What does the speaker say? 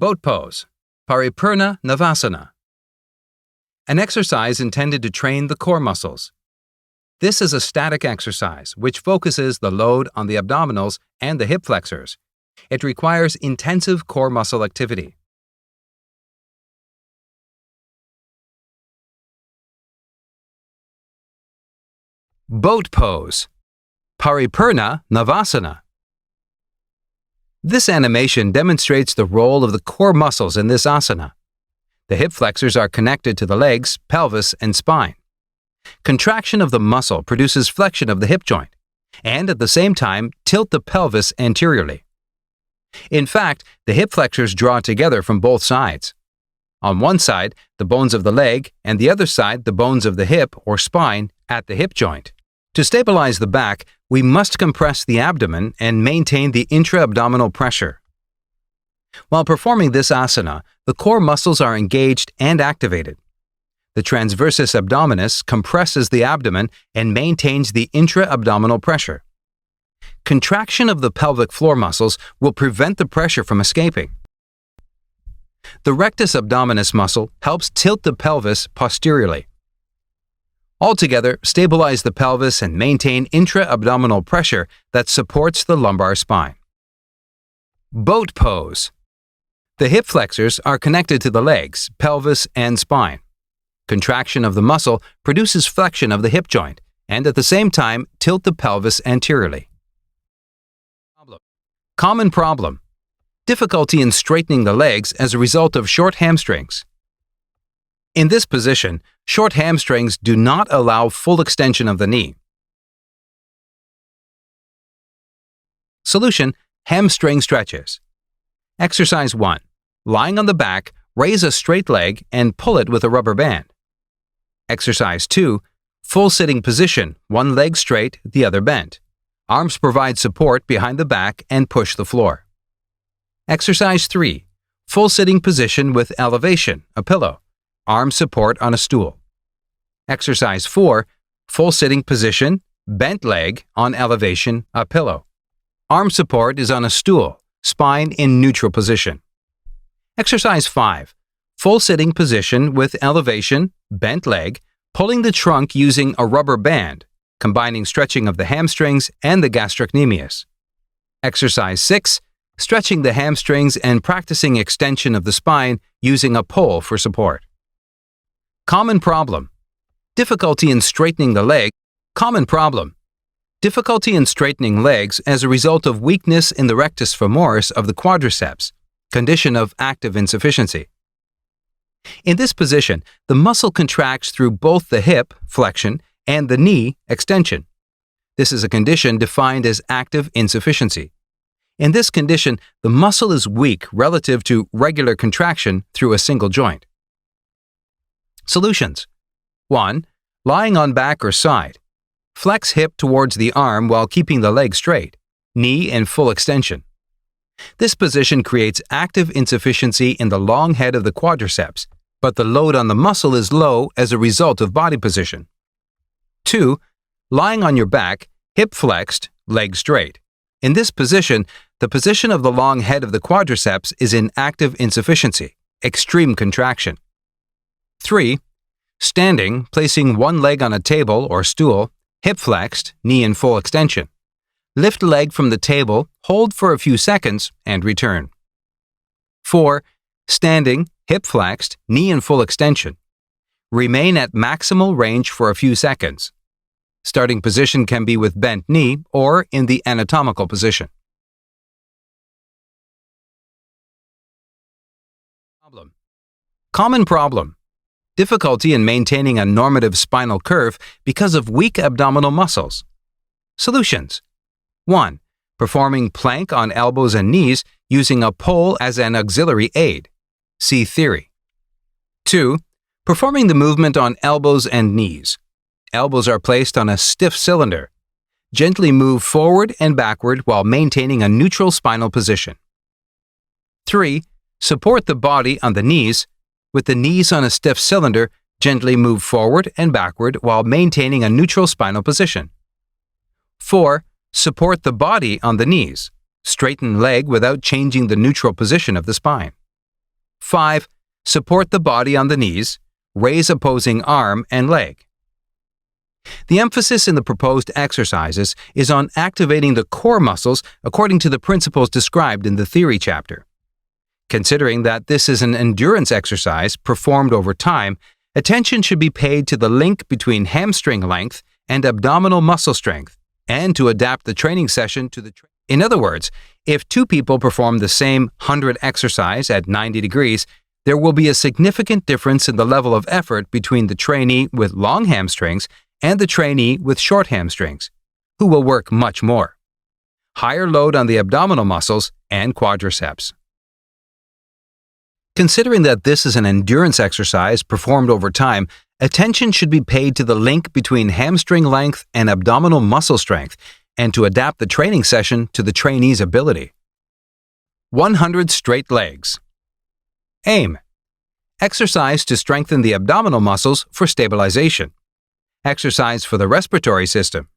Boat pose, Paripurna Navasana. An exercise intended to train the core muscles. This is a static exercise which focuses the load on the abdominals and the hip flexors. It requires intensive core muscle activity. Boat pose, Paripurna Navasana. This animation demonstrates the role of the core muscles in this asana. The hip flexors are connected to the legs, pelvis, and spine. Contraction of the muscle produces flexion of the hip joint, and at the same time tilt the pelvis anteriorly. In fact, the hip flexors draw together from both sides. On one side, the bones of the leg, and the other side, the bones of the hip or spine at the hip joint. To stabilize the back, we must compress the abdomen and maintain the intra-abdominal pressure. While performing this asana, the core muscles are engaged and activated. The transversus abdominis compresses the abdomen and maintains the intra-abdominal pressure. Contraction of the pelvic floor muscles will prevent the pressure from escaping. The rectus abdominis muscle helps tilt the pelvis posteriorly. Altogether, stabilize the pelvis and maintain intra-abdominal pressure that supports the lumbar spine. Boat pose. The hip flexors are connected to the legs, pelvis, and spine. Contraction of the muscle produces flexion of the hip joint, and at the same time, tilt the pelvis anteriorly. Common problem: difficulty in straightening the legs as a result of short hamstrings. In this position, short hamstrings do not allow full extension of the knee. Solution: hamstring stretches. Exercise 1. Lying on the back, raise a straight leg and pull it with a rubber band. Exercise 2. Full sitting position, one leg straight, the other bent. Arms provide support behind the back and push the floor. Exercise 3. Full sitting position with elevation, a pillow. Arm support on a stool. Exercise 4. Full sitting position, bent leg on elevation, a pillow. Arm support is on a stool, spine in neutral position. Exercise 5. Full sitting position with elevation, bent leg, pulling the trunk using a rubber band, combining stretching of the hamstrings and the gastrocnemius. Exercise 6. Stretching the hamstrings and practicing extension of the spine using a pole for support. Common problem: difficulty in straightening the leg. Common problem: difficulty in straightening legs as a result of weakness in the rectus femoris of the quadriceps, condition of active insufficiency. In this position, the muscle contracts through both the hip, flexion, and the knee, extension. This is a condition defined as active insufficiency. In this condition, the muscle is weak relative to regular contraction through a single joint. Solutions: 1. Lying on back or side. Flex hip towards the arm while keeping the leg straight, knee in full extension. This position creates active insufficiency in the long head of the quadriceps, but the load on the muscle is low as a result of body position. 2. Lying on your back, hip flexed, leg straight. In this position, the position of the long head of the quadriceps is in active insufficiency, extreme contraction. 3. Standing, placing one leg on a table or stool, hip flexed, knee in full extension. Lift leg from the table, hold for a few seconds, and return. 4. Standing, hip flexed, knee in full extension. Remain at maximal range for a few seconds. Starting position can be with bent knee or in the anatomical position. Common problem: difficulty in maintaining a normative spinal curve because of weak abdominal muscles. Solutions: 1. Performing plank on elbows and knees using a pole as an auxiliary aid. See theory. 2. Performing the movement on elbows and knees. Elbows are placed on a stiff cylinder. Gently move forward and backward while maintaining a neutral spinal position. 3. Support the body on the knees. With the knees on a stiff cylinder, gently move forward and backward while maintaining a neutral spinal position. 4. Support the body on the knees. Straighten leg without changing the neutral position of the spine. 5. Support the body on the knees. Raise opposing arm and leg. The emphasis in the proposed exercises is on activating the core muscles according to the principles described in the theory chapter. Considering that this is an endurance exercise performed over time, attention should be paid to the link between hamstring length and abdominal muscle strength, and to adapt the training session to the In other words, if two people perform the same 100 exercise at 90 degrees, there will be a significant difference in the level of effort between the trainee with long hamstrings and the trainee with short hamstrings, who will work much more. Higher load on the abdominal muscles and quadriceps. Considering that this is an endurance exercise performed over time, attention should be paid to the link between hamstring length and abdominal muscle strength, and to adapt the training session to the trainee's ability. 100 straight legs. Aim. Exercise to strengthen the abdominal muscles for stabilization. Exercise for the respiratory system.